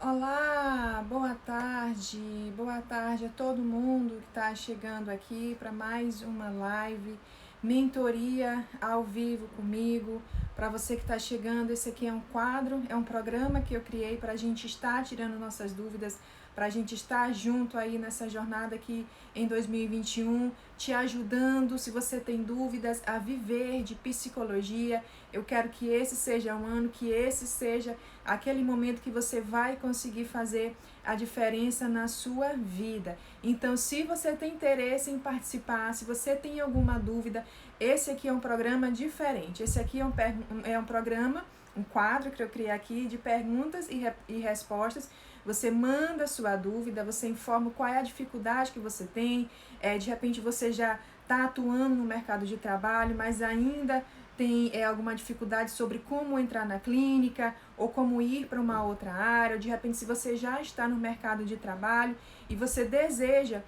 Olá, boa tarde a todo mundo que está chegando aqui para mais uma live, mentoria ao vivo comigo. Para você que está chegando, esse aqui é um quadro, é um programa que eu criei para a gente estar tirando nossas dúvidas, para a gente estar junto aí nessa jornada aqui em 2021, te ajudando, se você tem dúvidas, a viver de psicologia. Eu quero que esse seja um ano, que esse seja aquele momento que você vai conseguir fazer a diferença na sua vida. Então, se você tem interesse em participar, se você tem alguma dúvida, esse aqui é um programa diferente. Esse aqui é um programa, um quadro que eu criei aqui de perguntas e respostas. Você manda a sua dúvida, você informa qual é a dificuldade que você tem, de repente você já está atuando no mercado de trabalho, mas ainda tem alguma dificuldade sobre como entrar na clínica ou como ir para uma outra área, ou de repente se você já está no mercado de trabalho e você deseja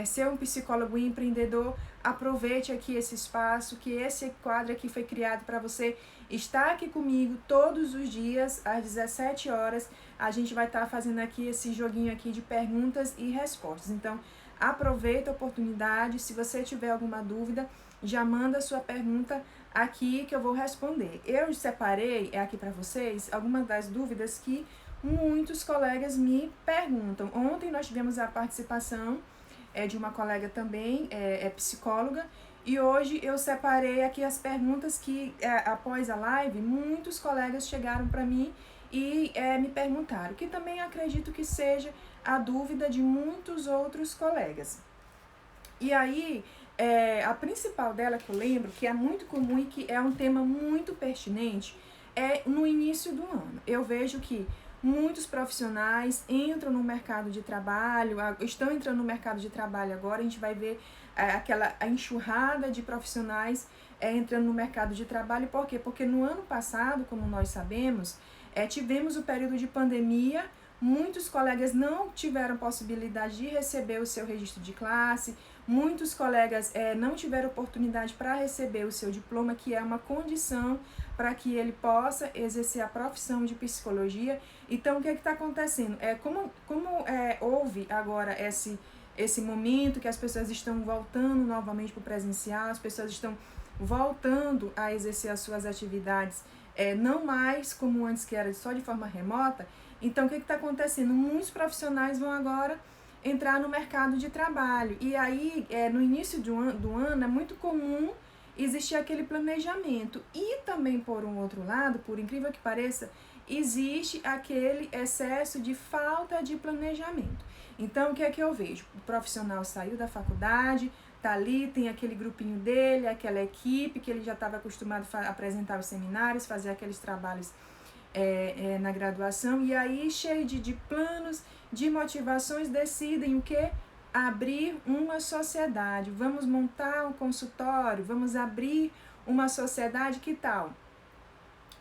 ser um psicólogo empreendedor, aproveite aqui esse espaço, que esse quadro aqui foi criado para você estar aqui comigo todos os dias, às 17 horas, a gente vai estar fazendo aqui esse joguinho aqui de perguntas e respostas. Então, aproveita a oportunidade, se você tiver alguma dúvida, já manda a sua pergunta aqui que eu vou responder. Eu separei aqui para vocês algumas das dúvidas que muitos colegas me perguntam. Ontem nós tivemos a participação de uma colega também, é psicóloga, e hoje eu separei aqui as perguntas que, após a live, muitos colegas chegaram para mim e me perguntaram, que também acredito que seja a dúvida de muitos outros colegas. E aí, a principal dela que eu lembro, que é muito comum e que é um tema muito pertinente, é no início do ano. Eu vejo que muitos profissionais entram no mercado de trabalho, estão entrando no mercado de trabalho agora, a gente vai ver a enxurrada de profissionais entrando no mercado de trabalho. Por quê? Porque no ano passado, como nós sabemos, tivemos o período de pandemia, muitos colegas não tiveram possibilidade de receber o seu registro de classe, muitos colegas não tiveram oportunidade para receber o seu diploma, que é uma condição para que ele possa exercer a profissão de psicologia. Então, o que está acontecendo? Houve agora esse momento que as pessoas estão voltando novamente para o presencial, as pessoas estão voltando a exercer as suas atividades, não mais como antes, que era só de forma remota. Então, o que está acontecendo? Muitos profissionais vão agora entrar no mercado de trabalho. E aí, no início do ano, é muito comum existir aquele planejamento. E também, por um outro lado, por incrível que pareça, existe aquele excesso de falta de planejamento. Então, o que é que eu vejo? O profissional saiu da faculdade, tá ali, tem aquele grupinho dele, aquela equipe que ele já estava acostumado a apresentar os seminários, fazer aqueles trabalhos na graduação, e aí cheio de planos, de motivações, decidem o que? Abrir uma sociedade. Vamos montar um consultório, vamos abrir uma sociedade, que tal?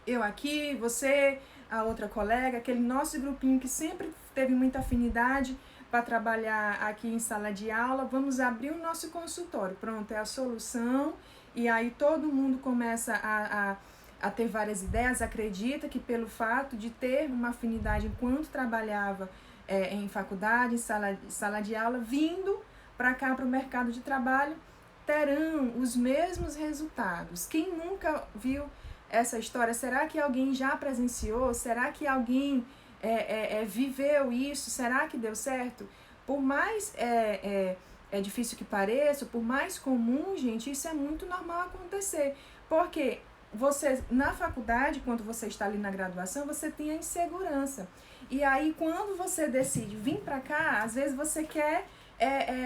Eu aqui, você, a outra colega, aquele nosso grupinho que sempre teve muita afinidade para trabalhar aqui em sala de aula, vamos abrir o nosso consultório. Pronto, é a solução, e aí todo mundo começa a ter várias ideias, acredita que pelo fato de ter uma afinidade enquanto trabalhava em faculdade, em sala de aula, vindo para cá, para o mercado de trabalho, terão os mesmos resultados. Quem nunca viu essa história? Será que alguém já presenciou? Será que alguém viveu isso? Será que deu certo? Por mais difícil que pareça, por mais comum, gente, isso é muito normal acontecer. Porque você, na faculdade, quando você está ali na graduação, você tem a insegurança. E aí, quando você decide vir para cá, às vezes você quer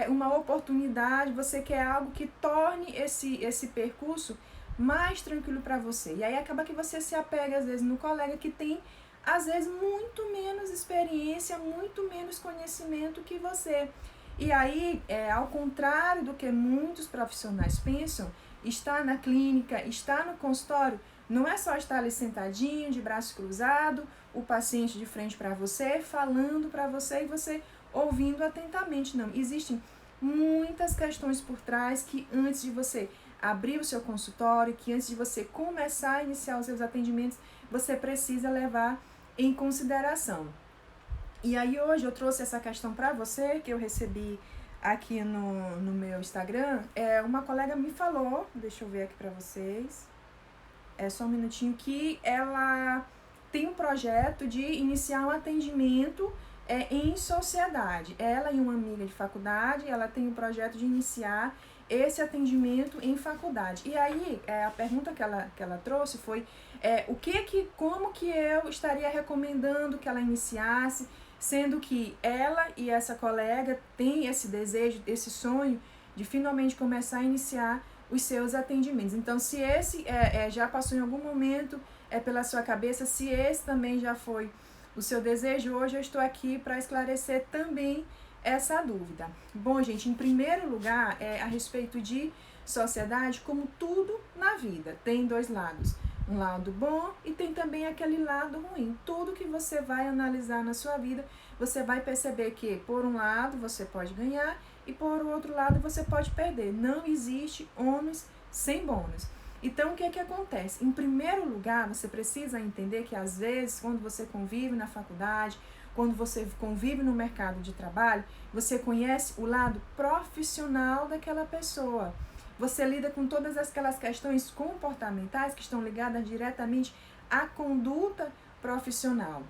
uma oportunidade, você quer algo que torne esse percurso mais tranquilo para você. E aí acaba que você se apega, às vezes, no colega que tem, às vezes, muito menos experiência, muito menos conhecimento que você. E aí, ao contrário do que muitos profissionais pensam, estar na clínica, estar no consultório, não é só estar ali sentadinho, de braço cruzado, o paciente de frente para você, falando para você e você ouvindo atentamente. Não, existem muitas questões por trás que antes de você abrir o seu consultório, que antes de você começar a iniciar os seus atendimentos, você precisa levar em consideração. E aí hoje eu trouxe essa questão para você, que eu recebi aqui no meu Instagram. Uma colega me falou, deixa eu ver aqui para vocês, só um minutinho, que ela tem um projeto de iniciar um atendimento em sociedade. Ela e uma amiga de faculdade, ela tem um projeto de iniciar esse atendimento em faculdade. E aí, a pergunta que ela trouxe foi como que eu estaria recomendando que ela iniciasse, sendo que ela e essa colega têm esse desejo, esse sonho de finalmente começar a iniciar os seus atendimentos. Então, se esse já passou em algum momento pela sua cabeça, se esse também já foi o seu desejo, hoje eu estou aqui para esclarecer também essa dúvida. Bom, gente, em primeiro lugar, a respeito de sociedade, como tudo na vida, tem dois lados. Um lado bom e tem também aquele lado ruim. Tudo que você vai analisar na sua vida, você vai perceber que, por um lado, você pode ganhar e, por outro lado, você pode perder. Não existe ônus sem bônus. Então, o que acontece? Em primeiro lugar, você precisa entender que, às vezes, quando você convive na faculdade, quando você convive no mercado de trabalho, você conhece o lado profissional daquela pessoa. Você lida com todas aquelas questões comportamentais que estão ligadas diretamente à conduta profissional.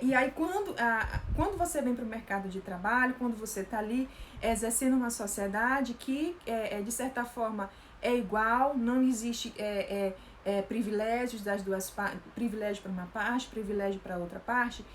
E aí, quando você vem para o mercado de trabalho, quando você está ali exercendo uma sociedade que, de certa forma, é igual, não existe privilégios das duas partes, privilégio para uma parte, privilégio para outra parte,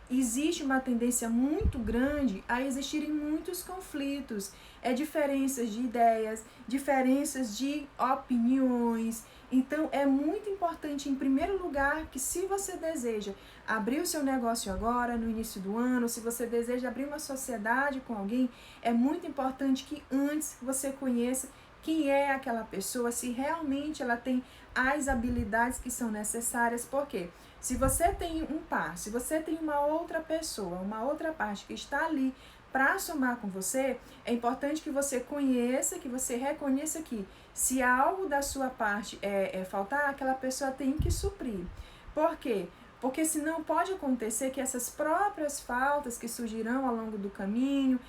existe uma tendência muito grande a existirem muitos conflitos, diferenças de ideias, diferenças de opiniões. Então, é muito importante, em primeiro lugar, que se você deseja abrir o seu negócio agora, no início do ano, se você deseja abrir uma sociedade com alguém, é muito importante que antes você conheça quem é aquela pessoa, se realmente ela tem as habilidades que são necessárias. Porque se você tem um par, se você tem uma outra pessoa, uma outra parte que está ali para somar com você, é importante que você conheça, que você reconheça que se algo da sua parte faltar, aquela pessoa tem que suprir. Por quê? Porque senão pode acontecer que essas próprias faltas que surgirão ao longo do caminho,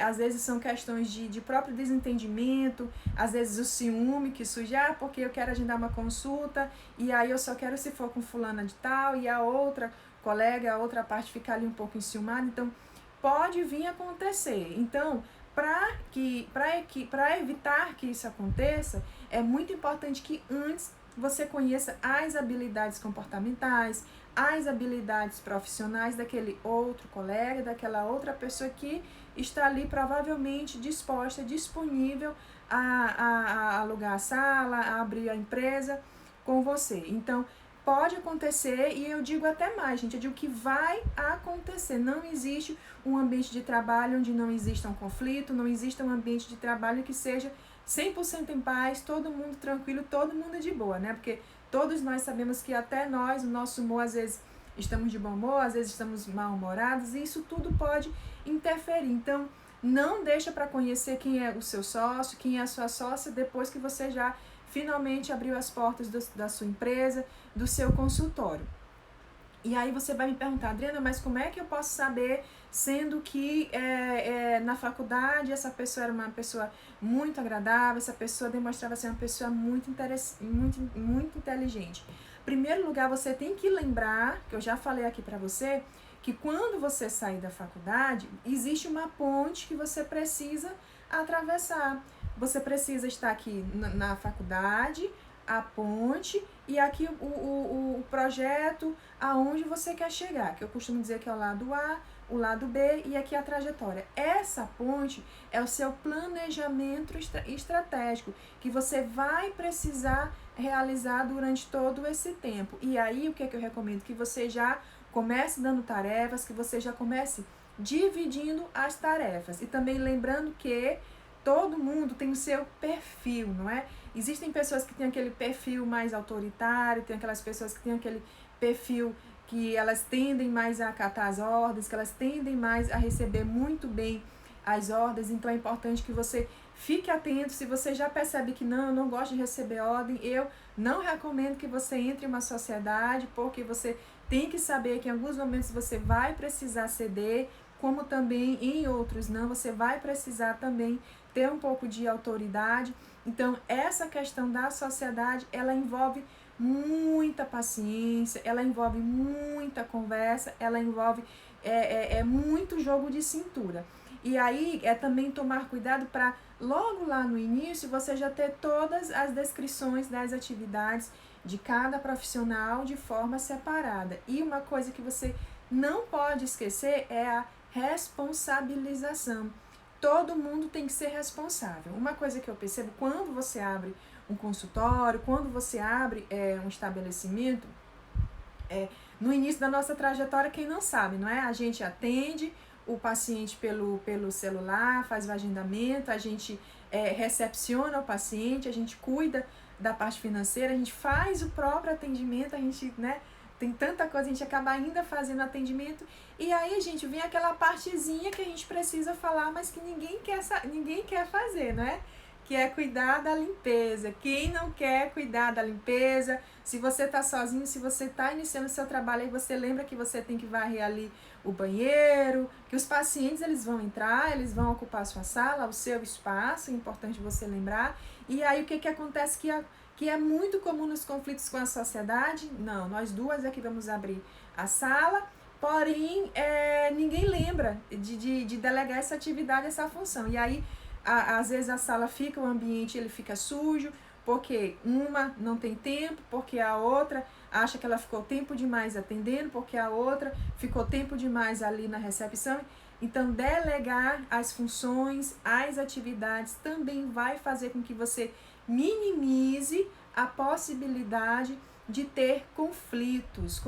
às vezes são questões de próprio desentendimento, às vezes o ciúme que surge, porque eu quero agendar uma consulta, e aí eu só quero se for com fulana de tal, e a outra colega, a outra parte fica ali um pouco enciumada. Então, pode vir a acontecer. Então, para evitar que isso aconteça, é muito importante que antes você conheça as habilidades comportamentais, as habilidades profissionais daquele outro colega, daquela outra pessoa que está ali provavelmente disposta, disponível a alugar a sala, a abrir a empresa com você. Então, pode acontecer, e eu digo até mais, gente, eu digo que vai acontecer. Não existe um ambiente de trabalho onde não exista um conflito, não exista um ambiente de trabalho que seja 100% em paz, todo mundo tranquilo, todo mundo de boa, né? Porque todos nós sabemos que até nós, o nosso humor, às vezes estamos de bom humor, às vezes estamos mal-humorados, e isso tudo pode interferir. Então, não deixa para conhecer quem é o seu sócio, quem é a sua sócia, depois que você já finalmente abriu as portas da sua empresa, do seu consultório. E aí você vai me perguntar, Adriana, mas como é que eu posso saber, sendo que na faculdade essa pessoa era uma pessoa muito agradável, essa pessoa demonstrava ser uma pessoa muito inteligente? Em primeiro lugar, você tem que lembrar, que eu já falei aqui para você, que quando você sair da faculdade, existe uma ponte que você precisa atravessar. Você precisa estar aqui na faculdade, a ponte, e aqui o projeto aonde você quer chegar, que eu costumo dizer que é o lado A, o lado B, e aqui a trajetória. Essa ponte é o seu planejamento estratégico, que você vai precisar realizar durante todo esse tempo. E aí, o que eu recomendo? Que você já comece dando tarefas, que você já comece dividindo as tarefas. E também lembrando que todo mundo tem o seu perfil, não é? Existem pessoas que têm aquele perfil mais autoritário, tem aquelas pessoas que têm aquele perfil que elas tendem mais a acatar as ordens, que elas tendem mais a receber muito bem as ordens. Então é importante que você fique atento. Se você já percebe que não, eu não gosto de receber ordem, eu não recomendo que você entre em uma sociedade, porque você tem que saber que em alguns momentos você vai precisar ceder, como também em outros não, você vai precisar também ter um pouco de autoridade. Então, essa questão da sociedade, ela envolve muita paciência, ela envolve muita conversa, ela envolve muito jogo de cintura. E aí é também tomar cuidado para logo lá no início você já ter todas as descrições das atividades de cada profissional de forma separada. E uma coisa que você não pode esquecer é a responsabilização. Todo mundo tem que ser responsável. Uma coisa que eu percebo quando você abre um consultório, quando você abre um estabelecimento, no início da nossa trajetória, quem não sabe, não é? A gente atende o paciente pelo celular, faz o agendamento, a gente recepciona o paciente, a gente cuida da parte financeira, a gente faz o próprio atendimento, a gente, né, tem tanta coisa, a gente acaba ainda fazendo atendimento, e aí, gente, vem aquela partezinha que a gente precisa falar, mas que ninguém quer fazer, não é? Que é cuidar da limpeza. Quem não quer cuidar da limpeza? Se você está sozinho, se você está iniciando o seu trabalho, aí você lembra que você tem que varrer ali o banheiro, que os pacientes eles vão entrar, eles vão ocupar a sua sala, o seu espaço, é importante você lembrar. E aí o que acontece que é muito comum nos conflitos com a sociedade? Não, nós duas é que vamos abrir a sala, porém ninguém lembra de delegar essa atividade, essa função. E aí às vezes a sala fica, o ambiente ele fica sujo, porque uma não tem tempo, porque a outra acha que ela ficou tempo demais atendendo, porque a outra ficou tempo demais ali na recepção. Então, delegar as funções, as atividades, também vai fazer com que você minimize a possibilidade de ter conflitos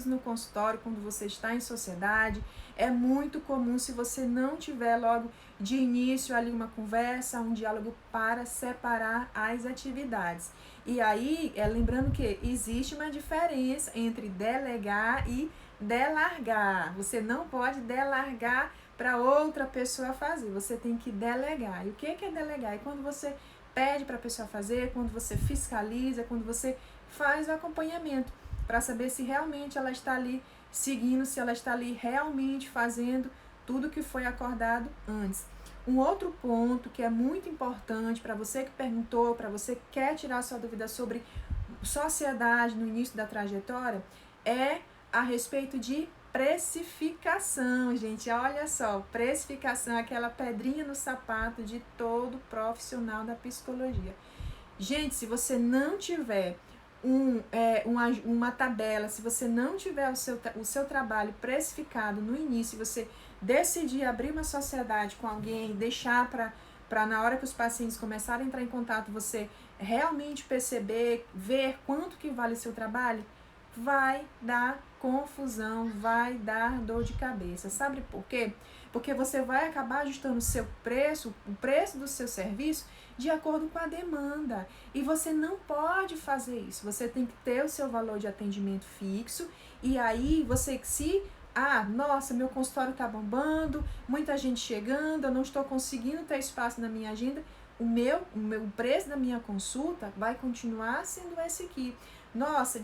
no consultório, quando você está em sociedade. É muito comum, se você não tiver logo de início ali uma conversa, um diálogo para separar as atividades. E aí, lembrando que existe uma diferença entre delegar e delargar. Você não pode delargar para outra pessoa fazer, você tem que delegar. E o que é delegar? É quando você pede para a pessoa fazer, quando você fiscaliza, quando você faz o acompanhamento para saber se realmente ela está ali seguindo, se ela está ali realmente fazendo tudo que foi acordado antes. Um outro ponto que é muito importante para você que perguntou, para você que quer tirar sua dúvida sobre sociedade no início da trajetória, é a respeito de precificação, gente. Olha só, precificação é aquela pedrinha no sapato de todo profissional da psicologia. Gente, se você não tiver uma tabela, se você não tiver o seu trabalho precificado no início, você decidir abrir uma sociedade com alguém, deixar para na hora que os pacientes começarem a entrar em contato, você realmente perceber, ver quanto que vale seu trabalho, vai dar confusão, vai dar dor de cabeça. Sabe por quê? Porque você vai acabar ajustando o seu preço, o preço do seu serviço, de acordo com a demanda. E você não pode fazer isso. Você tem que ter o seu valor de atendimento fixo. E aí você nossa, meu consultório está bombando, muita gente chegando, eu não estou conseguindo ter espaço na minha agenda. O preço da minha consulta vai continuar sendo esse aqui. Nossa,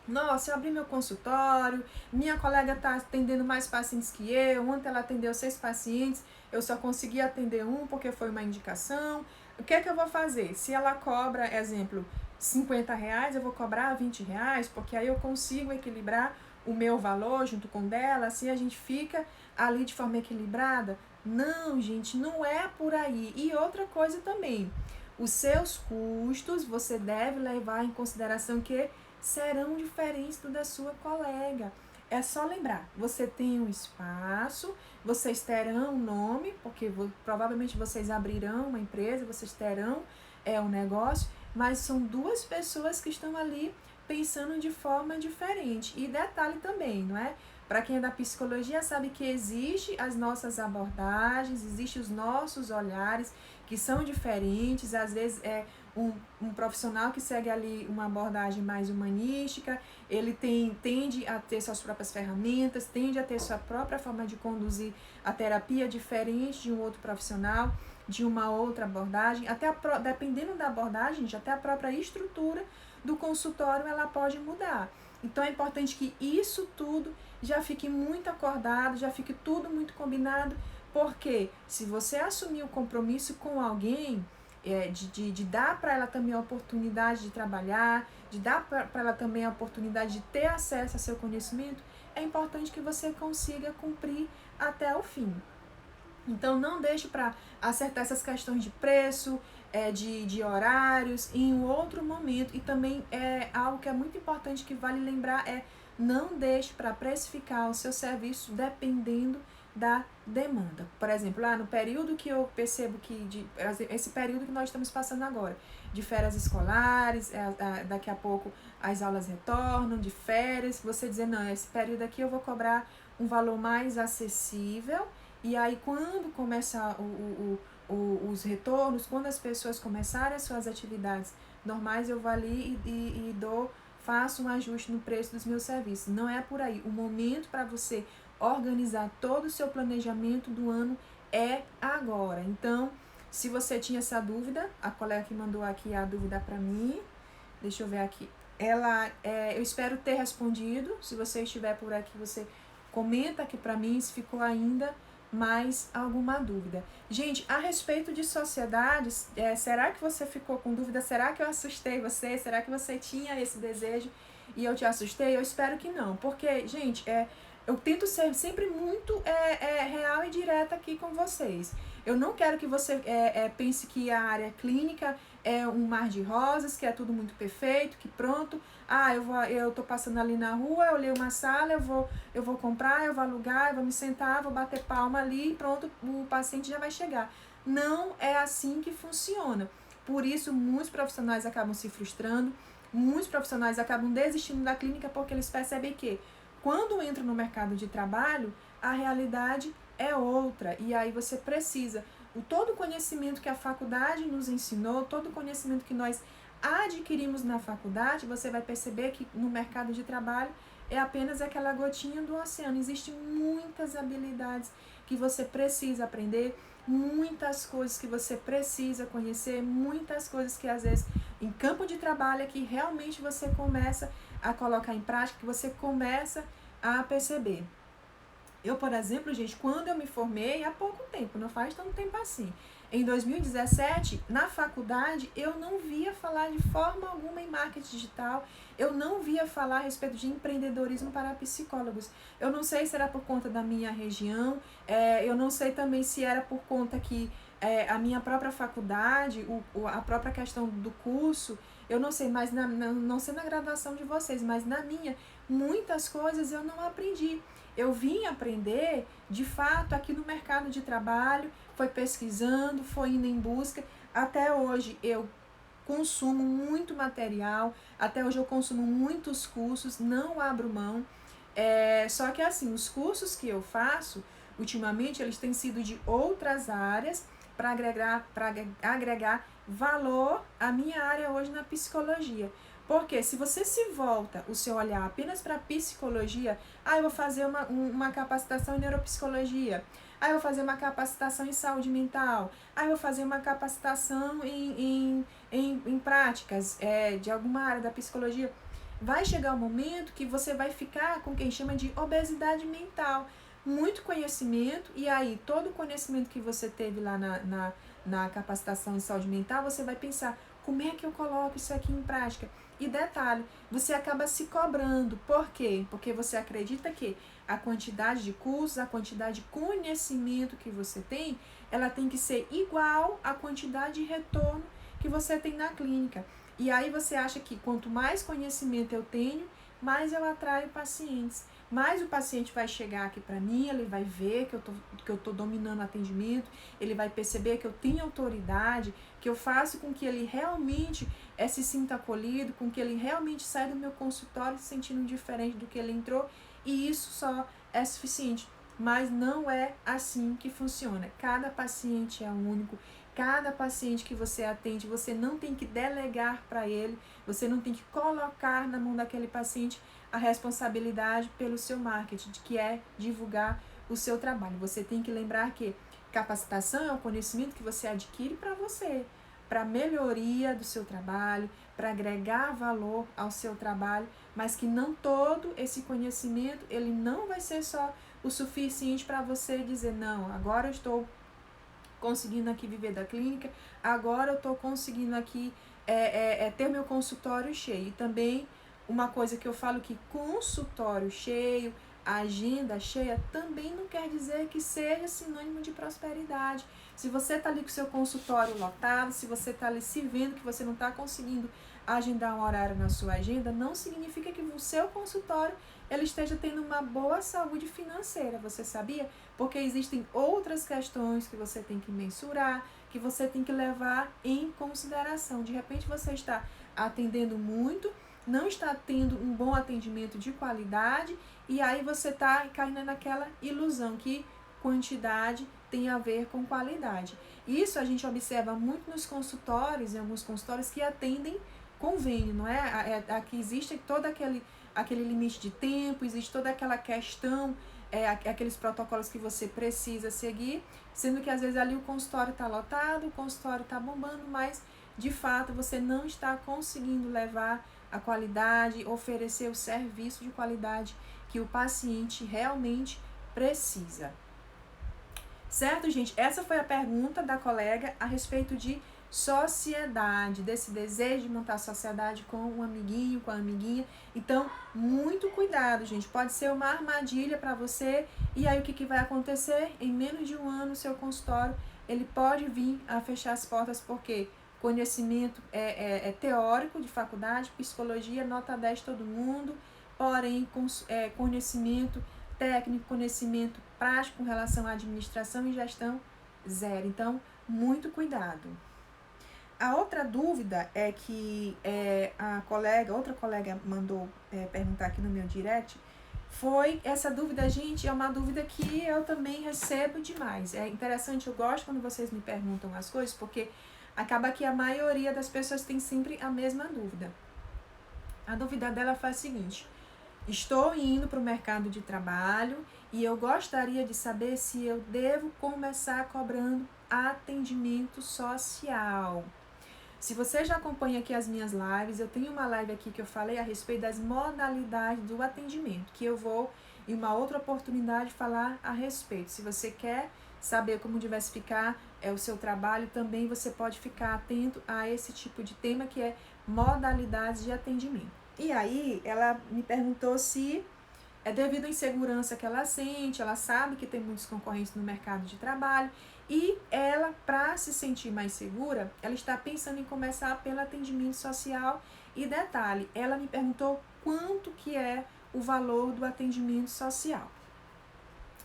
nossa, eu abri meu consultório, minha colega está atendendo mais pacientes que eu, ontem ela atendeu 6 pacientes, eu só consegui atender um porque foi uma indicação. O que é que eu vou fazer? Se ela cobra, exemplo, R$50, eu vou cobrar R$20, porque aí eu consigo equilibrar o meu valor junto com dela, assim a gente fica ali de forma equilibrada. Não, gente, não é por aí. E outra coisa também, os seus custos você deve levar em consideração que serão diferentes do da sua colega. É só lembrar, você tem um espaço, vocês terão um nome, porque provavelmente vocês abrirão uma empresa, vocês terão um negócio, mas são duas pessoas que estão ali pensando de forma diferente. E detalhe também, não é? Para quem é da psicologia sabe que existe as nossas abordagens, existem os nossos olhares que são diferentes, às vezes um profissional que segue ali uma abordagem mais humanística, ele tende a ter suas próprias ferramentas, tende a ter sua própria forma de conduzir a terapia diferente de um outro profissional, de uma outra abordagem, dependendo da abordagem, até a própria estrutura do consultório ela pode mudar. Então é importante que isso tudo já fique muito acordado, já fique tudo muito combinado, porque se você assumir o compromisso com alguém, de dar para ela também a oportunidade de trabalhar, de dar para ela também a oportunidade de ter acesso a seu conhecimento, é importante que você consiga cumprir até o fim. Então não deixe para acertar essas questões de preço, de horários em um outro momento. E também algo que é muito importante que vale lembrar não deixe para precificar o seu serviço dependendo da demanda. Por exemplo, lá no período que eu percebo que, esse período que nós estamos passando agora, de férias escolares, daqui a pouco as aulas retornam, de férias, você dizer, não, esse período aqui eu vou cobrar um valor mais acessível, e aí quando começar os retornos, quando as pessoas começarem as suas atividades normais, eu vou ali e faço um ajuste no preço dos meus serviços. Não é por aí. O momento para você organizar todo o seu planejamento do ano é agora. Então, se você tinha essa dúvida, a colega que mandou aqui a dúvida para mim, deixa eu ver aqui. Eu espero ter respondido. Se você estiver por aqui, você comenta aqui para mim se ficou ainda mais alguma dúvida. Gente, a respeito de sociedades, será que você ficou com dúvida? Será que eu assustei você? Será que você tinha esse desejo e eu te assustei? Eu espero que não, porque, gente, eu tento ser sempre muito real e direta aqui com vocês. Eu não quero que você pense que a área clínica é um mar de rosas, que é tudo muito perfeito, que pronto, eu tô passando ali na rua, eu olhei uma sala, eu vou comprar, eu vou alugar, eu vou me sentar, vou bater palma ali e pronto, o paciente já vai chegar. Não é assim que funciona. Por isso, muitos profissionais acabam se frustrando, muitos profissionais acabam desistindo da clínica porque eles percebem que quando entram no mercado de trabalho, a realidade é outra. E aí você precisa, todo o conhecimento que a faculdade nos ensinou, todo o conhecimento que nós adquirimos na faculdade, você vai perceber que no mercado de trabalho é apenas aquela gotinha do oceano. Existem muitas habilidades que você precisa aprender, muitas coisas que você precisa conhecer, muitas coisas que às vezes em campo de trabalho é que realmente você começa a colocar em prática, que você começa a perceber. Eu, por exemplo, gente, quando eu me formei, há pouco tempo, não faz tanto tempo assim, em 2017, na faculdade, eu não via falar de forma alguma em marketing digital, eu não via falar a respeito de empreendedorismo para psicólogos. Eu não sei se era por conta da minha região, eu não sei também se era por conta que a minha própria faculdade, a própria questão do curso, eu não sei, mas não sei na graduação de vocês, mas na minha, muitas coisas eu não aprendi. Eu vim aprender, de fato, aqui no mercado de trabalho, foi pesquisando, foi indo em busca. Até hoje eu consumo muito material, até hoje eu consumo muitos cursos, não abro mão. Só que assim, os cursos que eu faço, ultimamente, eles têm sido de outras áreas para agregar valor à minha área hoje na psicologia. Porque se você se volta o seu olhar apenas para a psicologia, eu vou fazer uma capacitação em neuropsicologia, eu vou fazer uma capacitação em saúde mental, eu vou fazer uma capacitação em práticas de alguma área da psicologia, vai chegar um momento que você vai ficar com quem chama de obesidade mental. Muito conhecimento, e aí todo o conhecimento que você teve lá na capacitação em saúde mental, você vai pensar, como é que eu coloco isso aqui em prática? E detalhe, você acaba se cobrando. Por quê? Porque você acredita que a quantidade de cursos, a quantidade de conhecimento que você tem, ela tem que ser igual à quantidade de retorno que você tem na clínica. E aí você acha que quanto mais conhecimento eu tenho, mais eu atraio pacientes. Mais o paciente vai chegar aqui para mim, ele vai ver que eu tô dominando o atendimento, ele vai perceber que eu tenho autoridade, que eu faço com que ele realmente se sinta acolhido, com que ele realmente saia do meu consultório se sentindo diferente do que ele entrou, e isso só é suficiente. Mas não é assim que funciona. Cada paciente é único, cada paciente que você atende, você não tem que delegar para ele, você não tem que colocar na mão daquele paciente a responsabilidade pelo seu marketing, que é divulgar o seu trabalho. Você tem que lembrar que capacitação é o conhecimento que você adquire para você, para melhoria do seu trabalho, para agregar valor ao seu trabalho, mas que não todo esse conhecimento, ele não vai ser só o suficiente para você dizer, não, agora eu estou conseguindo aqui viver da clínica, agora eu estou conseguindo aqui ter meu consultório cheio. E também uma coisa que eu falo que consultório cheio, agenda cheia, também não quer dizer que seja sinônimo de prosperidade. Se você está ali com o seu consultório lotado, se você está ali se vendo que você não está conseguindo agendar um horário na sua agenda, não significa que o seu consultório ele esteja tendo uma boa saúde financeira, você sabia? Porque existem outras questões que você tem que mensurar, que você tem que levar em consideração. De repente você está atendendo muito, não está tendo um bom atendimento de qualidade, e aí você está caindo naquela ilusão que quantidade tem a ver com qualidade. Isso a gente observa muito nos consultórios, em alguns consultórios que atendem convênio, não é? Aqui existe todo aquele limite de tempo, existe toda aquela questão, aqueles protocolos que você precisa seguir, sendo que às vezes ali o consultório está lotado, o consultório está bombando, mas de fato você não está conseguindo levar a qualidade, oferecer o serviço de qualidade que o paciente realmente precisa. Certo, gente? Essa foi a pergunta da colega a respeito de sociedade, desse desejo de montar sociedade com um amiguinho, com a amiguinha. Então, muito cuidado, gente. Pode ser uma armadilha para você. E aí, o que vai acontecer? Em menos de um ano, o seu consultório, ele pode vir a fechar as portas, porque conhecimento é teórico de faculdade, psicologia, nota 10 todo mundo, porém, conhecimento técnico, conhecimento prático com relação à administração e gestão, zero. Então, muito cuidado. A outra dúvida é que outra colega mandou perguntar aqui no meu direct, foi essa dúvida, gente, é uma dúvida que eu também recebo demais. É interessante, eu gosto quando vocês me perguntam as coisas, porque acaba que a maioria das pessoas tem sempre a mesma dúvida. A dúvida dela faz o seguinte: estou indo para o mercado de trabalho e eu gostaria de saber se eu devo começar cobrando atendimento social. Se você já acompanha aqui as minhas lives, eu tenho uma live aqui que eu falei a respeito das modalidades do atendimento, que eu vou, em uma outra oportunidade, falar a respeito. Se você quer saber como diversificar o seu trabalho, também você pode ficar atento a esse tipo de tema, que é modalidades de atendimento. E aí, ela me perguntou se é devido à insegurança que ela sente, ela sabe que tem muitos concorrentes no mercado de trabalho, e ela, para se sentir mais segura, ela está pensando em começar pelo atendimento social. E detalhe, ela me perguntou quanto que é o valor do atendimento social.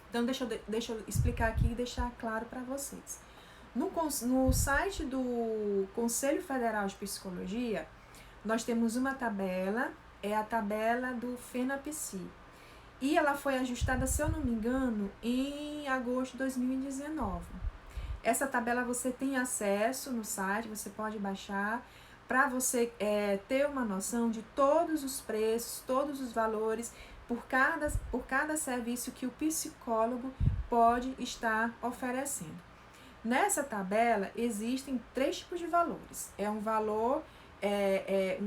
Então, deixa eu explicar aqui e deixar claro para vocês. No site do Conselho Federal de Psicologia, nós temos uma tabela, é a tabela do FENAPSI. E ela foi ajustada, se eu não me engano, em agosto de 2019. Essa tabela você tem acesso no site, você pode baixar, para você ter uma noção de todos os preços, todos os valores, por cada serviço que o psicólogo pode estar oferecendo. Nessa tabela existem 3 tipos de valores. É um valor,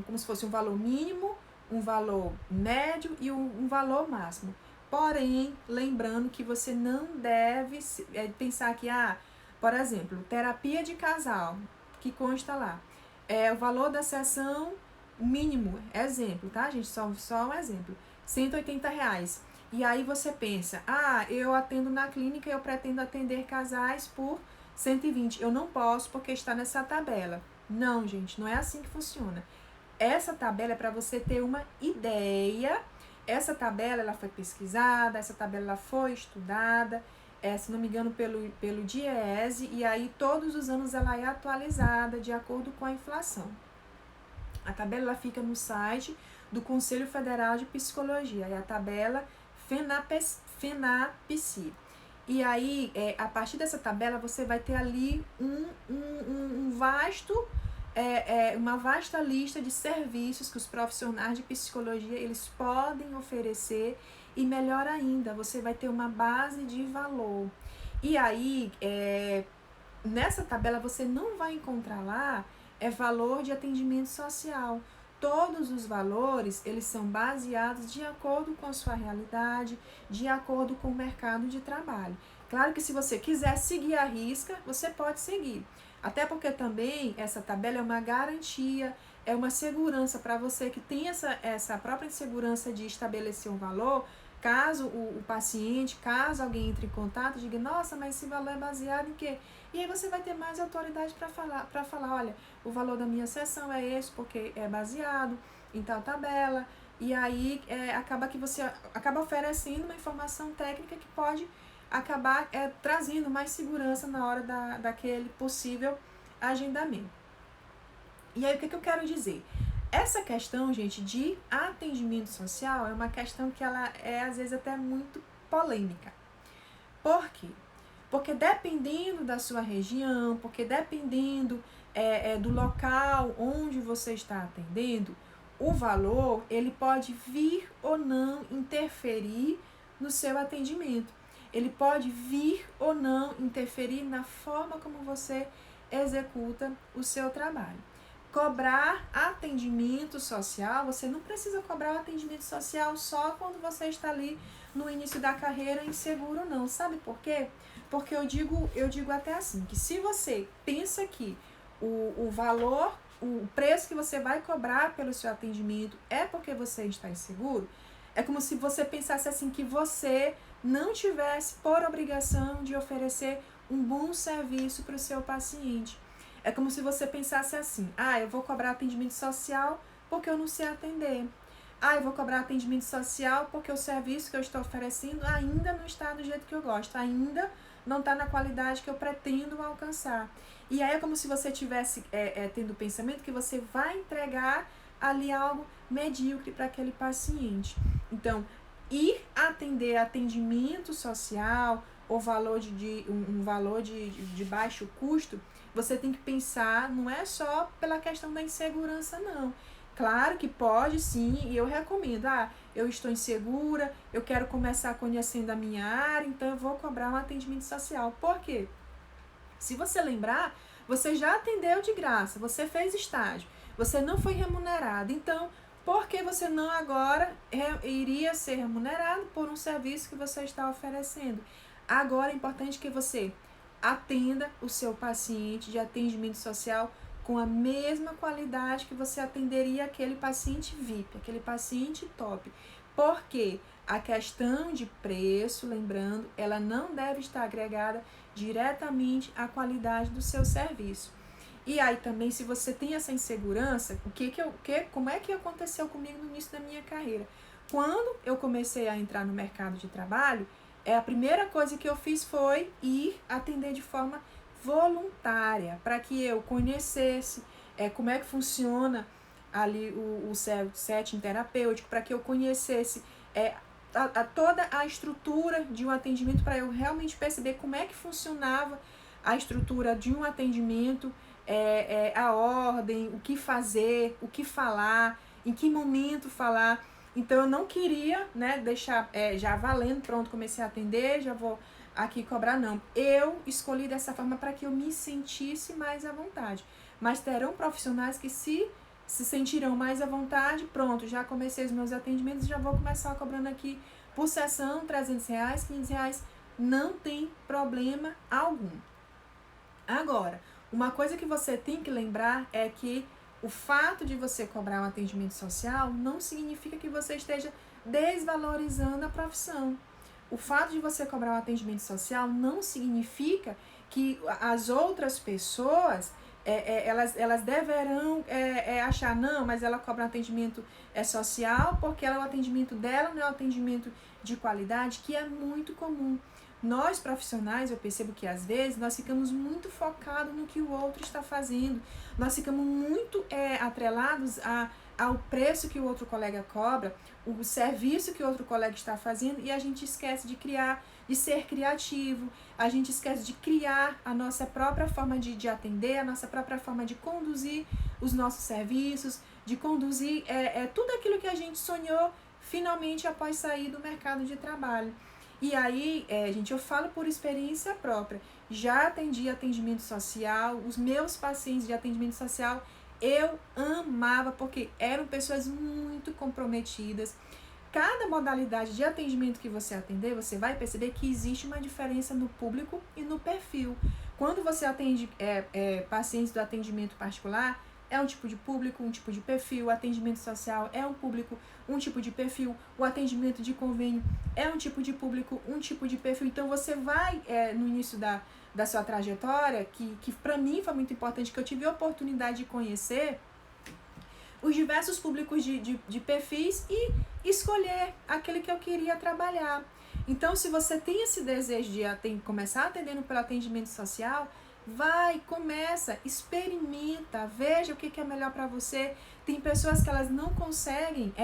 como se fosse um valor mínimo, um valor médio e um valor máximo. Porém, lembrando que você não deve pensar que, por exemplo, terapia de casal, que consta lá, o valor da sessão mínimo, exemplo, tá, gente? Só um exemplo, R$180. E aí você pensa, eu atendo na clínica e eu pretendo atender casais por 120. Eu não posso porque está nessa tabela. Não, gente, não é assim que funciona. Essa tabela é para você ter uma ideia. Essa tabela ela foi pesquisada, essa tabela ela foi estudada, se não me engano, pelo DIEESE, e aí todos os anos ela é atualizada de acordo com a inflação. A tabela ela fica no site do Conselho Federal de Psicologia, é a tabela FENAPSI. E aí, a partir dessa tabela, você vai ter ali uma vasta lista de serviços que os profissionais de psicologia eles podem oferecer, e melhor ainda, você vai ter uma base de valor. E aí, nessa tabela você não vai encontrar lá valor de atendimento social, todos os valores, eles são baseados de acordo com a sua realidade, de acordo com o mercado de trabalho. Claro que se você quiser seguir a risca, você pode seguir. Até porque também essa tabela é uma garantia, é uma segurança para você que tem essa própria insegurança de estabelecer um valor, caso o paciente, caso alguém entre em contato, diga, nossa, mas esse valor é baseado em quê? E aí você vai ter mais autoridade para falar, olha, o valor da minha sessão é esse, porque é baseado em tal tabela, e aí acaba que você acaba oferecendo uma informação técnica que pode acabar trazendo mais segurança na hora daquele possível agendamento. E aí, o que eu quero dizer? Essa questão, gente, de atendimento social é uma questão que ela é, às vezes, até muito polêmica. Por quê? Porque dependendo da sua região, porque dependendo do local onde você está atendendo, o valor, ele pode vir ou não interferir no seu atendimento. Ele pode vir ou não interferir na forma como você executa o seu trabalho. Cobrar atendimento social, você não precisa cobrar o atendimento social só quando você está ali no início da carreira inseguro, não. Sabe por quê? Porque eu digo até assim, que se você pensa que o valor, o preço que você vai cobrar pelo seu atendimento é porque você está inseguro, é como se você pensasse assim, que você não tivesse por obrigação de oferecer um bom serviço para o seu paciente. É como se você pensasse assim, eu vou cobrar atendimento social porque eu não sei atender. Eu vou cobrar atendimento social porque o serviço que eu estou oferecendo ainda não está do jeito que eu gosto, ainda não está na qualidade que eu pretendo alcançar. E aí é como se você tivesse tendo o pensamento que você vai entregar ali algo medíocre para aquele paciente. Então, ir atender atendimento social ou valor um valor de baixo custo, você tem que pensar, não é só pela questão da insegurança, não. Claro que pode, sim, e eu recomendo. Eu estou insegura, eu quero começar conhecendo a minha área, então eu vou cobrar um atendimento social. Por quê? Se você lembrar, você já atendeu de graça, você fez estágio, você não foi remunerado. Então, por que você não agora iria ser remunerado por um serviço que você está oferecendo? Agora é importante que você atenda o seu paciente de atendimento social com a mesma qualidade que você atenderia aquele paciente VIP, aquele paciente top. Porque a questão de preço, lembrando, ela não deve estar agregada diretamente à qualidade do seu serviço. E aí também, se você tem essa insegurança, como é que aconteceu comigo no início da minha carreira? Quando eu comecei a entrar no mercado de trabalho, a primeira coisa que eu fiz foi ir atender de forma voluntária, para que eu conhecesse como é que funciona ali o setting terapêutico, para que eu conhecesse toda a estrutura de um atendimento, para eu realmente perceber como é que funcionava a estrutura de um atendimento, a ordem, o que fazer, o que falar, em que momento falar. Então eu não queria, deixar já valendo, pronto, comecei a atender, já vou aqui cobrar, não. Eu escolhi dessa forma para que eu me sentisse mais à vontade. Mas terão profissionais que se sentirão mais à vontade, pronto, já comecei os meus atendimentos, já vou começar cobrando aqui por sessão, R$300, R$500, não tem problema algum. Agora, uma coisa que você tem que lembrar é que o fato de você cobrar um atendimento social não significa que você esteja desvalorizando a profissão. O fato de você cobrar um atendimento social não significa que as outras pessoas elas deverão achar, não, mas ela cobra um atendimento social porque o atendimento dela não é um atendimento de qualidade, que é muito comum. Nós profissionais, eu percebo que às vezes nós ficamos muito focados no que o outro está fazendo, nós ficamos muito atrelados ao preço que o outro colega cobra, o serviço que o outro colega está fazendo, e a gente esquece de ser criativo, a gente esquece de criar a nossa própria forma de atender, a nossa própria forma de conduzir os nossos serviços, de conduzir tudo aquilo que a gente sonhou finalmente após sair do mercado de trabalho. E aí, gente, eu falo por experiência própria. Já atendi atendimento social, os meus pacientes de atendimento social eu amava, porque eram pessoas muito comprometidas. Cada modalidade de atendimento que você atender, você vai perceber que existe uma diferença no público e no perfil. Quando você atende pacientes do atendimento particular, é um tipo de público, um tipo de perfil. O atendimento social é um público, um tipo de perfil. O atendimento de convênio é um tipo de público, um tipo de perfil. Então, você vai, no início da sua trajetória, que para mim foi muito importante, que eu tive a oportunidade de conhecer os diversos públicos de perfis e escolher aquele que eu queria trabalhar. Então, se você tem esse desejo de começar atendendo pelo atendimento social, começa, experimenta, veja o que é melhor para você. Tem pessoas que elas não conseguem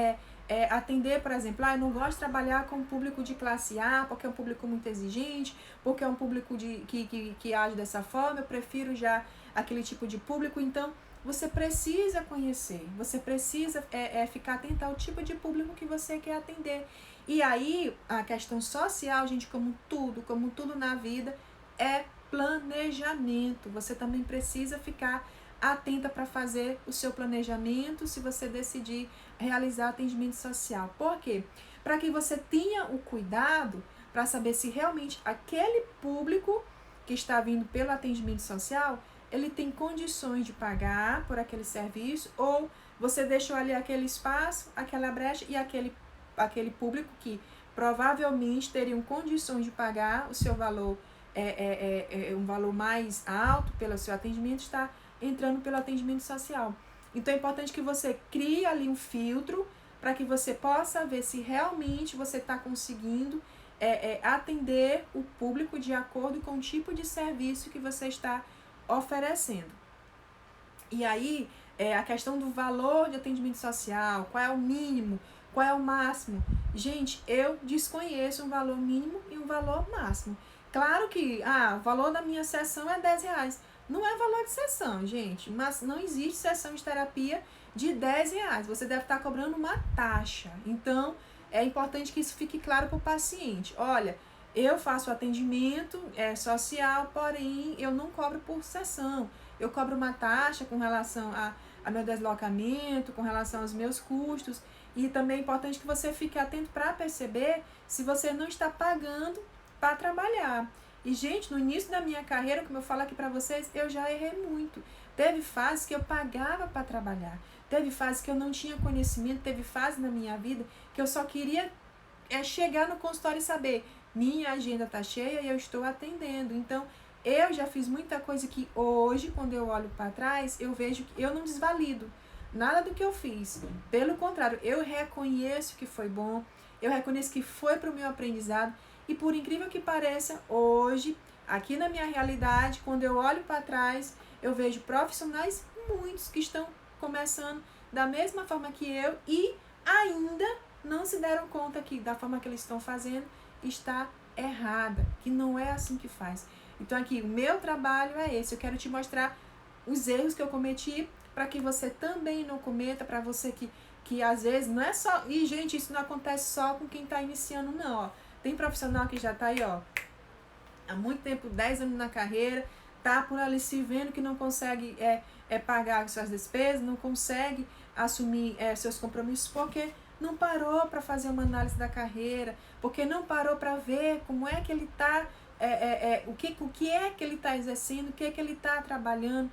atender, por exemplo, eu não gosto de trabalhar com público de classe A, porque é um público muito exigente, porque é um público que age dessa forma, eu prefiro já aquele tipo de público. Então, você precisa conhecer, você precisa ficar atento ao tipo de público que você quer atender. E aí, a questão social, gente, como tudo na vida, é planejamento. Você também precisa ficar atenta para fazer o seu planejamento se você decidir realizar atendimento social. Por quê? Para que você tenha o cuidado para saber se realmente aquele público que está vindo pelo atendimento social, ele tem condições de pagar por aquele serviço, ou você deixou ali aquele espaço, aquela brecha, e aquele público que provavelmente teriam condições de pagar o seu valor, um valor mais alto pelo seu atendimento, está entrando pelo atendimento social. Então é importante que você crie ali um filtro para que você possa ver se realmente você está conseguindo atender o público de acordo com o tipo de serviço que você está oferecendo. E aí, a questão do valor de atendimento social, qual é o mínimo, qual é o máximo. Gente, eu desconheço um valor mínimo e um valor máximo. Claro que o valor da minha sessão é R$10. Não é valor de sessão, gente, mas não existe sessão de terapia de R$10. Você deve estar cobrando uma taxa. Então, é importante que isso fique claro para o paciente. Olha, eu faço atendimento social, porém eu não cobro por sessão. Eu cobro uma taxa com relação a meu deslocamento, com relação aos meus custos. E também é importante que você fique atento para perceber se você não está pagando para trabalhar. E, gente, no início da minha carreira, como eu falo aqui para vocês, eu já errei muito. Teve fases que eu pagava para trabalhar. Teve fases que eu não tinha conhecimento. Teve fases na minha vida que eu só queria chegar no consultório e saber, minha agenda está cheia e eu estou atendendo. Então, eu já fiz muita coisa que hoje, quando eu olho para trás, eu vejo que eu não desvalido nada do que eu fiz. Pelo contrário, eu reconheço que foi bom, eu reconheço que foi para o meu aprendizado. E por incrível que pareça, hoje, aqui na minha realidade, quando eu olho para trás, eu vejo profissionais, muitos, que estão começando da mesma forma que eu e ainda não se deram conta que da forma que eles estão fazendo está errada, que não é assim que faz. Então aqui, o meu trabalho é esse, eu quero te mostrar os erros que eu cometi para que você também não cometa, para você que às vezes não é só... E, gente, isso não acontece só com quem está iniciando, não, ó. Tem profissional que já está aí, ó, há muito tempo, 10 anos na carreira, tá por ali se vendo que não consegue pagar suas despesas, não consegue assumir seus compromissos, porque não parou para fazer uma análise da carreira, porque não parou para ver como é que ele está, o que é que ele está exercendo, o que é que ele está trabalhando.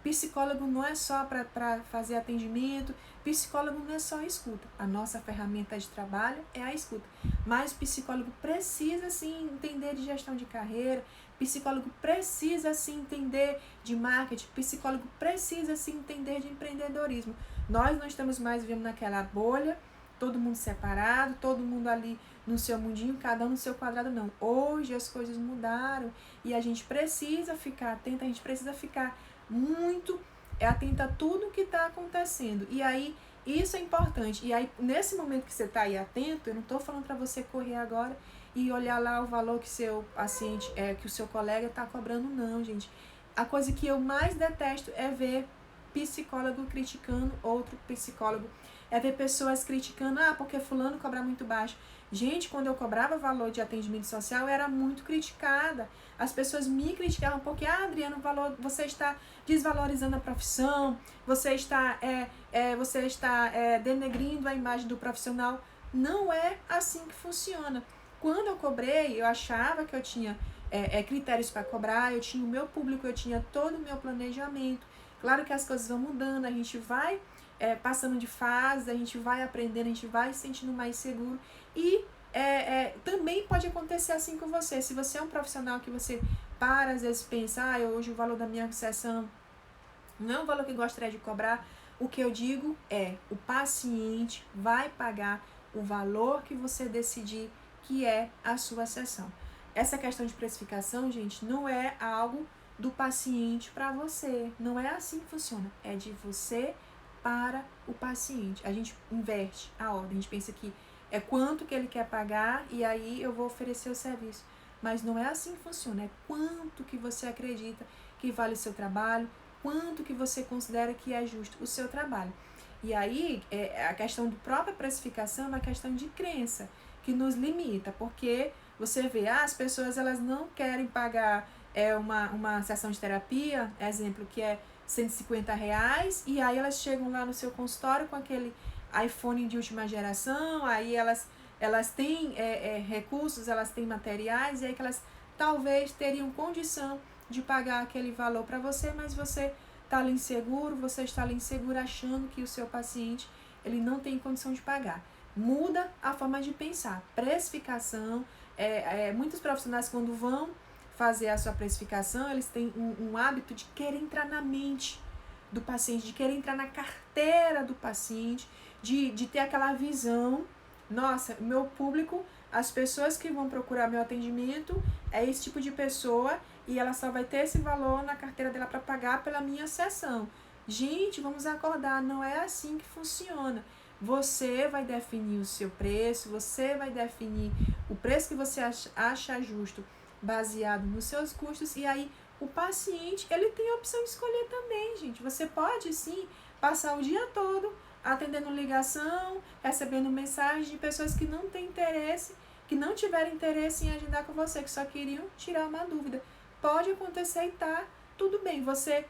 Psicólogo não é só para fazer atendimento, psicólogo não é só escuta. A nossa ferramenta de trabalho é a escuta. Mas o psicólogo precisa sim entender de gestão de carreira, psicólogo precisa sim entender de marketing, psicólogo precisa sim entender de empreendedorismo. Nós não estamos mais vivendo naquela bolha, todo mundo separado, todo mundo ali no seu mundinho, cada um no seu quadrado, não. Hoje as coisas mudaram e a gente precisa ficar atento, a gente precisa ficar muito atento a tudo que está acontecendo. E aí, isso é importante. E aí, nesse momento que você está aí atento, eu não estou falando para você correr agora e olhar lá o valor que seu paciente, que o seu colega está cobrando, não, gente. A coisa que eu mais detesto é ver psicólogo criticando outro psicólogo. É ver pessoas criticando, porque fulano cobra muito baixo. Gente, quando eu cobrava valor de atendimento social, eu era muito criticada. As pessoas me criticavam porque, Adriana, você está desvalorizando a profissão, você está denegrindo a imagem do profissional. Não é assim que funciona. Quando eu cobrei, eu achava que eu tinha critérios para cobrar, eu tinha o meu público, eu tinha todo o meu planejamento. Claro que as coisas vão mudando, a gente vai passando de fase, a gente vai aprendendo, a gente vai se sentindo mais seguro. E também pode acontecer assim com você. Se você é um profissional que você para, às vezes pensa, hoje o valor da minha sessão não é o valor que eu gostaria de cobrar, o que eu digo é, o paciente vai pagar o valor que você decidir que é a sua sessão. Essa questão de precificação, gente, não é algo do paciente para você. Não é assim que funciona. É de você para o paciente. A gente inverte a ordem. A gente pensa que é quanto que ele quer pagar e aí eu vou oferecer o serviço. Mas não é assim que funciona. É quanto que você acredita que vale o seu trabalho, quanto que você considera que é justo o seu trabalho. E aí, a questão de própria precificação é uma questão de crença, que nos limita, porque você vê, as pessoas elas não querem pagar uma sessão de terapia, exemplo, que é R$ 150, e aí elas chegam lá no seu consultório com aquele iPhone de última geração, aí elas têm recursos, elas têm materiais, e aí que elas talvez teriam condição de pagar aquele valor para você, mas você está ali inseguro, você está ali inseguro achando que o seu paciente ele não tem condição de pagar. Muda a forma de pensar. Precificação, muitos profissionais quando vão fazer a sua precificação, eles têm um hábito de querer entrar na mente do paciente, de querer entrar na carteira do paciente, de ter aquela visão, nossa, meu público, as pessoas que vão procurar meu atendimento é esse tipo de pessoa e ela só vai ter esse valor na carteira dela para pagar pela minha sessão. Gente, vamos acordar, não é assim que funciona. Você vai definir o seu preço, você vai definir o preço que você acha justo, baseado nos seus custos, e aí o paciente, ele tem a opção de escolher também, gente. Você pode, sim, passar o dia todo atendendo ligação, recebendo mensagem de pessoas que não têm interesse, que não tiveram interesse em agendar com você, que só queriam tirar uma dúvida. Pode acontecer e tá tudo bem. Você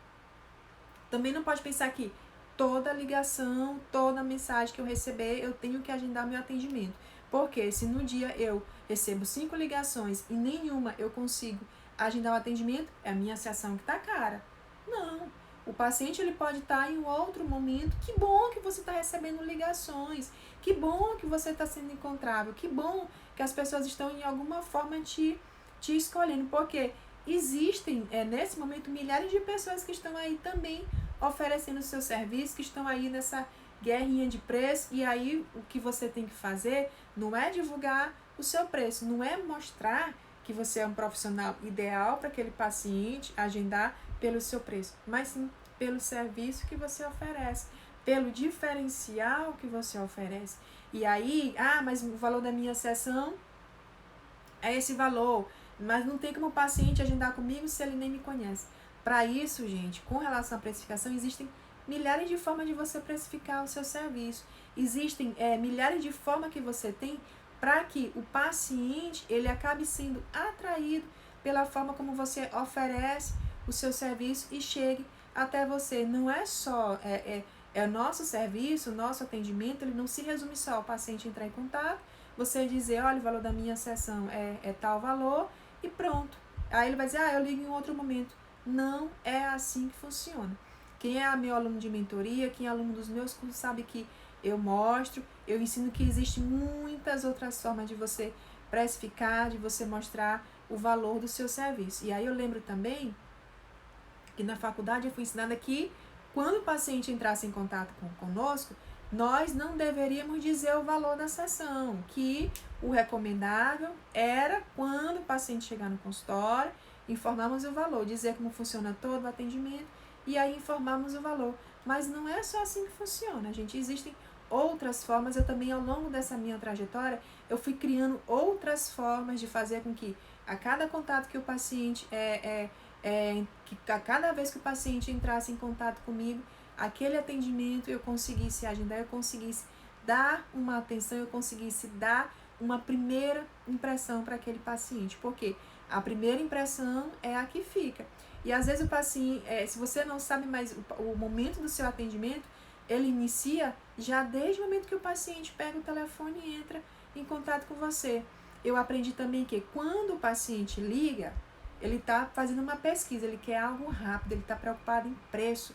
também não pode pensar que toda ligação, toda mensagem que eu receber, eu tenho que agendar meu atendimento. Porque se no dia eu recebo 5 ligações e nenhuma eu consigo agendar o atendimento, é a minha sessão que tá cara. Não. O paciente ele pode estar em um outro momento. Que bom que você está recebendo ligações. Que bom que você está sendo encontrável. Que bom que as pessoas estão em alguma forma te escolhendo. Porque existem, nesse momento, milhares de pessoas que estão aí também oferecendo o seu serviço, que estão aí nessa guerrinha de preço. E aí o que você tem que fazer não é divulgar o seu preço, não é mostrar que você é um profissional ideal para aquele paciente agendar pelo seu preço, mas sim pelo serviço que você oferece, pelo diferencial que você oferece. E aí, mas o valor da minha sessão é esse valor, mas não tem como o paciente agendar comigo se ele nem me conhece. Para isso, gente, com relação à precificação, existem milhares de formas de você precificar o seu serviço. Existem milhares de formas que você tem para que o paciente ele acabe sendo atraído pela forma como você oferece o seu serviço e chegue até você. Não é só o nosso serviço, o nosso atendimento, ele não se resume só ao paciente entrar em contato, você dizer, olha, o valor da minha sessão é tal valor e pronto. Aí ele vai dizer, eu ligo em outro momento. Não é assim que funciona. Quem é meu aluno de mentoria, quem é aluno dos meus cursos, sabe que eu mostro, eu ensino que existem muitas outras formas de você precificar, de você mostrar o valor do seu serviço. E aí eu lembro também que na faculdade eu fui ensinada que quando o paciente entrasse em contato conosco, nós não deveríamos dizer o valor da sessão, que o recomendável era quando o paciente chegar no consultório, informarmos o valor, dizer como funciona todo o atendimento e aí informarmos o valor. Mas não é só assim que funciona, gente. Existem outras formas. Eu também, ao longo dessa minha trajetória, eu fui criando outras formas de fazer com que a cada contato que o paciente que a cada vez que o paciente entrasse em contato comigo, aquele atendimento eu conseguisse agendar, eu conseguisse dar uma atenção, eu conseguisse dar uma primeira impressão para aquele paciente, porque a primeira impressão é a que fica. E às vezes o paciente, se você não sabe mais o momento do seu atendimento, ele inicia já desde o momento que o paciente pega o telefone e entra em contato com você. Eu aprendi também que quando o paciente liga, ele está fazendo uma pesquisa, ele quer algo rápido, ele está preocupado em preço,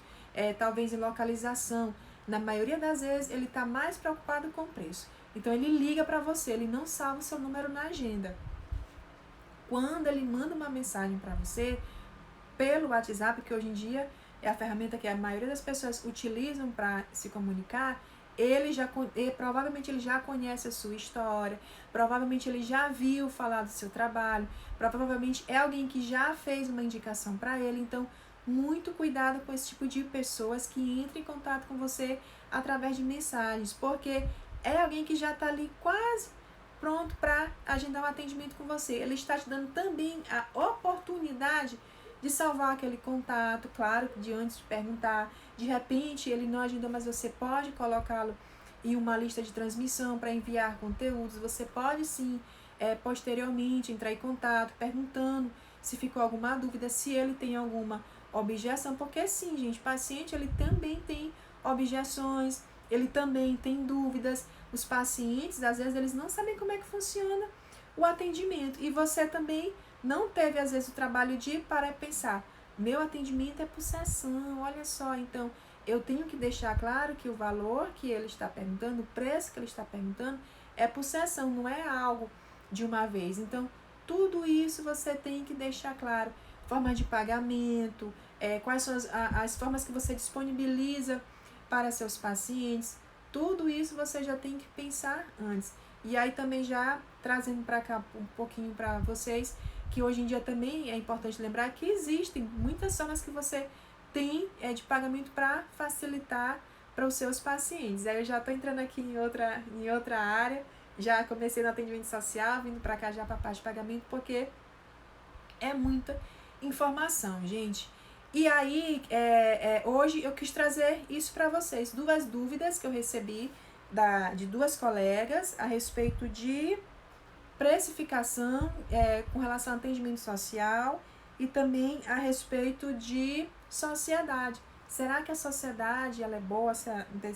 talvez em localização. Na maioria das vezes, ele está mais preocupado com preço. Então, ele liga para você, ele não salva o seu número na agenda. Quando ele manda uma mensagem para você, pelo WhatsApp, que hoje em dia é a ferramenta que a maioria das pessoas utilizam para se comunicar, provavelmente ele já conhece a sua história, provavelmente ele já viu falar do seu trabalho, provavelmente é alguém que já fez uma indicação para ele. Então, muito cuidado com esse tipo de pessoas que entram em contato com você através de mensagens, porque é alguém que já está ali quase pronto para agendar um atendimento com você. Ele está te dando também a oportunidade de salvar aquele contato, claro, de antes de perguntar. De repente, ele não agendou, mas você pode colocá-lo em uma lista de transmissão para enviar conteúdos. Você pode, sim, posteriormente entrar em contato, perguntando se ficou alguma dúvida, se ele tem alguma objeção, porque sim, gente, paciente, ele também tem objeções, ele também tem dúvidas. Os pacientes, às vezes, eles não sabem como é que funciona o atendimento, e você também não teve, às vezes, o trabalho de parar e pensar, meu atendimento é por sessão, olha só, então eu tenho que deixar claro que o valor que ele está perguntando, o preço que ele está perguntando, é por sessão, não é algo de uma vez. Então, tudo isso você tem que deixar claro, forma de pagamento, quais são as formas que você disponibiliza para seus pacientes, tudo isso você já tem que pensar antes. E aí também já trazendo para cá um pouquinho para vocês, que hoje em dia também é importante lembrar que existem muitas formas que você tem de pagamento para facilitar para os seus pacientes. Aí eu já estou entrando aqui em outra área, já comecei no atendimento social, vindo para cá já para a parte de pagamento, porque é muita informação, gente. E aí, hoje eu quis trazer isso para vocês, 2 dúvidas que eu recebi de 2 colegas a respeito de precificação com relação ao atendimento social e também a respeito de sociedade. Será que a sociedade ela é boa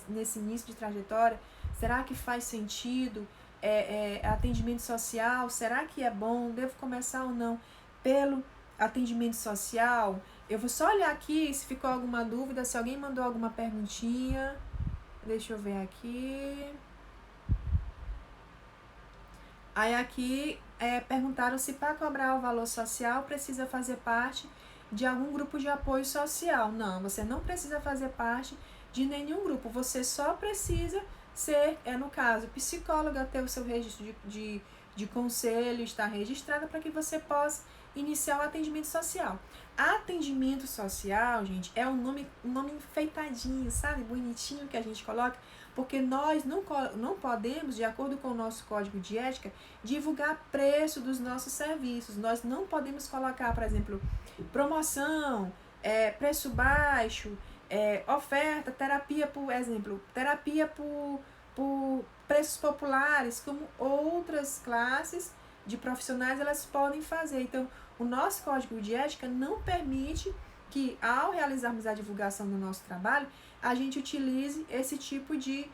nesse início de trajetória? Será que faz sentido atendimento social? Será que é bom? Devo começar ou não pelo atendimento social? Eu vou só olhar aqui se ficou alguma dúvida, se alguém mandou alguma perguntinha. Deixa eu ver aqui. Aí aqui perguntaram se para cobrar o valor social precisa fazer parte de algum grupo de apoio social. Não, você não precisa fazer parte de nenhum grupo, você só precisa ser, no caso, psicóloga, ter o seu registro de conselho, estar registrada para que você possa iniciar o atendimento social. Atendimento social, gente, é um nome enfeitadinho, sabe? Bonitinho que a gente coloca, porque nós não podemos, de acordo com o nosso código de ética, divulgar preço dos nossos serviços. Nós não podemos colocar, por exemplo, promoção, preço baixo, oferta, terapia por preços populares, como outras classes de profissionais elas podem fazer. Então, o nosso código de ética não permite que, ao realizarmos a divulgação do nosso trabalho, a gente utilize esse tipo de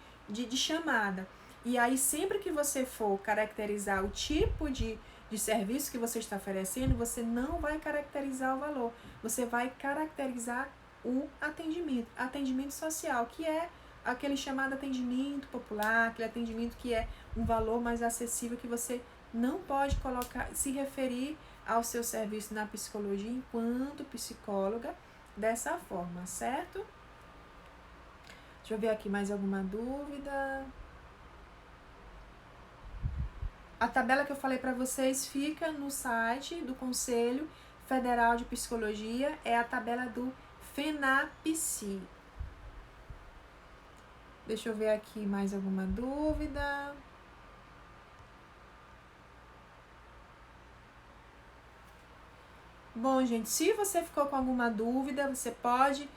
chamada. E aí, sempre que você for caracterizar o tipo de serviço que você está oferecendo, você não vai caracterizar o valor, você vai caracterizar o atendimento social, que é aquele chamado atendimento popular, aquele atendimento que é um valor mais acessível, que você não pode se referir ao seu serviço na psicologia enquanto psicóloga dessa forma, certo? Deixa eu ver aqui mais alguma dúvida. A tabela que eu falei para vocês fica no site do Conselho Federal de Psicologia, é a tabela do FENAPSI. Deixa eu ver aqui mais alguma dúvida. Bom, gente, se você ficou com alguma dúvida, você pode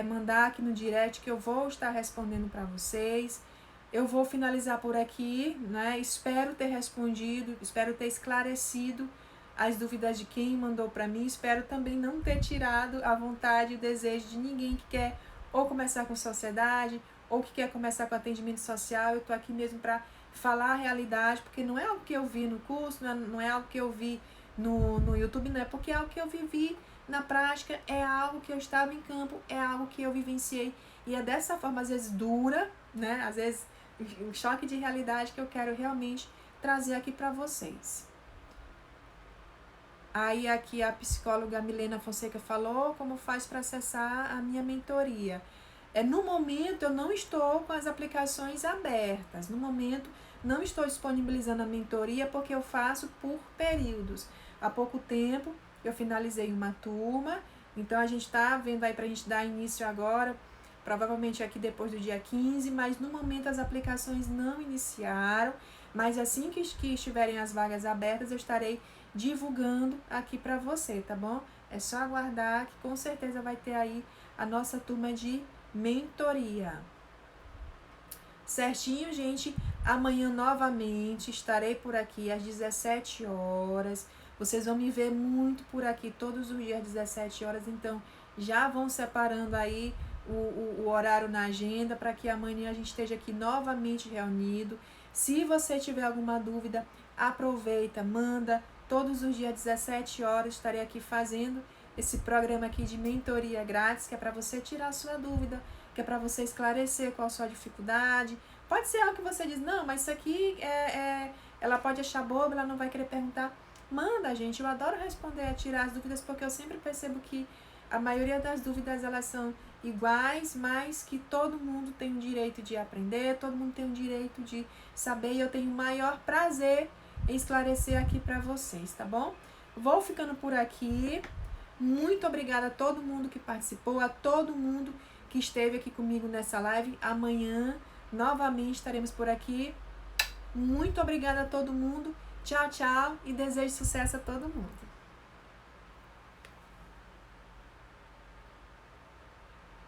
mandar aqui no direct que eu vou estar respondendo para vocês. eu vou finalizar por aqui, né? Espero ter respondido, espero ter esclarecido as dúvidas de quem mandou para mim. Espero também não ter tirado a vontade e o desejo de ninguém que quer ou começar com sociedade ou que quer começar com atendimento social. Eu estou aqui mesmo para falar a realidade, porque não é algo que eu vi no curso, não é algo que eu vi no YouTube, não é porque é algo que eu vivi na prática, é algo que eu estava em campo, é algo que eu vivenciei. E é dessa forma, às vezes dura, né? Às vezes um choque de realidade que eu quero realmente trazer aqui para vocês. Aí aqui a psicóloga Milena Fonseca falou como faz para acessar a minha mentoria. No momento eu não estou com as aplicações abertas. No momento não estou disponibilizando a mentoria porque eu faço por períodos. Há pouco tempo eu finalizei uma turma, então a gente está vendo aí para a gente dar início agora, provavelmente aqui depois do dia 15, mas no momento as aplicações não iniciaram, mas assim que estiverem as vagas abertas eu estarei divulgando aqui para você, tá bom? É só aguardar que com certeza vai ter aí a nossa turma de mentoria. Certinho, gente? Amanhã novamente estarei por aqui às 17 horas. Vocês vão me ver muito por aqui todos os dias às 17 horas, então já vão separando aí o horário na agenda para que amanhã a gente esteja aqui novamente reunido. Se você tiver alguma dúvida, aproveita, manda. Todos os dias às 17 horas estarei aqui fazendo esse programa aqui de mentoria grátis, que é para você tirar a sua dúvida, que é para você esclarecer qual a sua dificuldade. Pode ser algo que você diz, não, mas isso aqui ela pode achar bobo, ela não vai querer perguntar. Manda, gente, eu adoro responder, tirar as dúvidas, porque eu sempre percebo que a maioria das dúvidas elas são iguais, mas que todo mundo tem o direito de aprender, todo mundo tem o direito de saber, e eu tenho o maior prazer em esclarecer aqui para vocês, tá bom? Vou ficando por aqui. Muito obrigada a todo mundo que participou, a todo mundo que esteve aqui comigo nessa live. Amanhã, novamente, estaremos por aqui. Muito obrigada a todo mundo. Tchau, tchau e desejo sucesso a todo mundo.